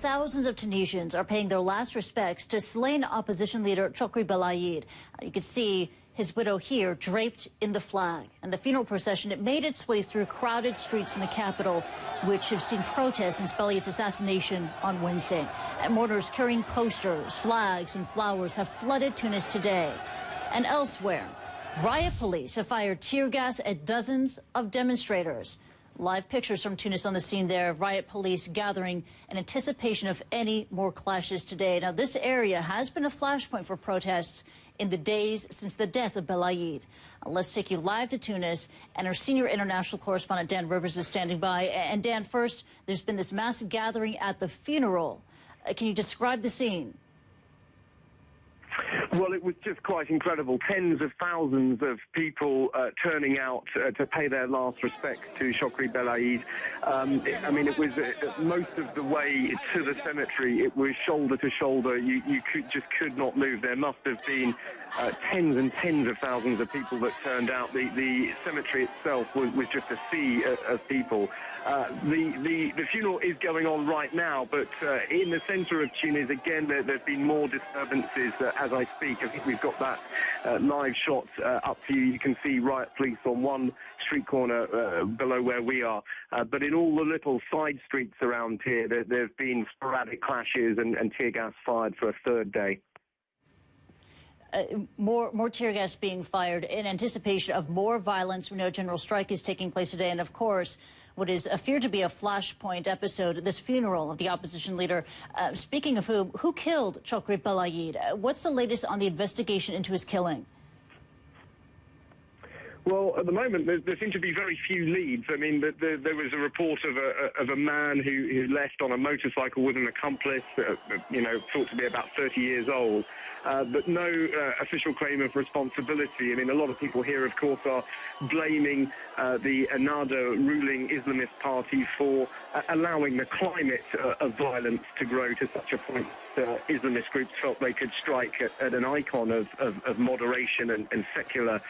thousands of Tunisians are paying their last respects to slain opposition leader Chokri Belayid. You can see his widow here draped in the flag. And the funeral procession, it made its way through crowded streets in the capital, which have seen protests since Belayid's assassination on Wednesday. And mourners carrying posters, flags, and flowers have flooded Tunis today. And elsewhere, riot police have fired tear gas at dozens of demonstrators. Live pictures from Tunis on the scene there, riot police gathering in anticipation of any more clashes today. Now, this area has been a flashpoint for protests in the days since the death of Belayid. Let's take you live to Tunis, and our senior international correspondent Dan Rivers is standing by. And Dan, first, there's been this massive gathering at the funeral. Can you describe the scene? Well, it was just quite incredible. Tens of thousands of people turning out to pay their last respects to Chokri Belayid. I mean, it was most of the way to the cemetery. It was shoulder to shoulder. You could not move. There must have been tens and tens of thousands of people that turned out. The cemetery itself was just a sea of people. The funeral is going on right now, but in the centre of Tunis, again, there's been more disturbances as I speak. I think we've got that live shot up to you. You can see riot police on one street corner below where we are. But in all the little side streets around here, there have been sporadic clashes and tear gas fired for a third day. More tear gas being fired in anticipation of more violence. We know a general strike is taking place today. And, of course, what is feared to be a flashpoint episode, this funeral of the opposition leader. Speaking of who killed Chokri Belayid? What's the latest on the investigation into his killing? Well, at the moment, there seem to be very few leads. I mean, there was a report of a man who left on a motorcycle with an accomplice, thought to be about 30 years old, but no official claim of responsibility. I mean, a lot of people here, of course, are blaming the Ennahda ruling Islamist party for allowing the climate of violence to grow to such a point. Islamist groups felt they could strike at an icon of moderation and secular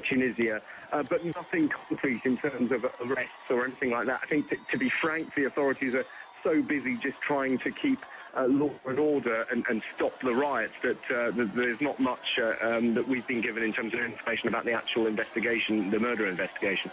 Tunisia, but nothing concrete in terms of arrests or anything like that. I think, to be frank, the authorities are so busy just trying to keep law and order and stop the riots that there's not much that we've been given in terms of information about the actual investigation, the murder investigation.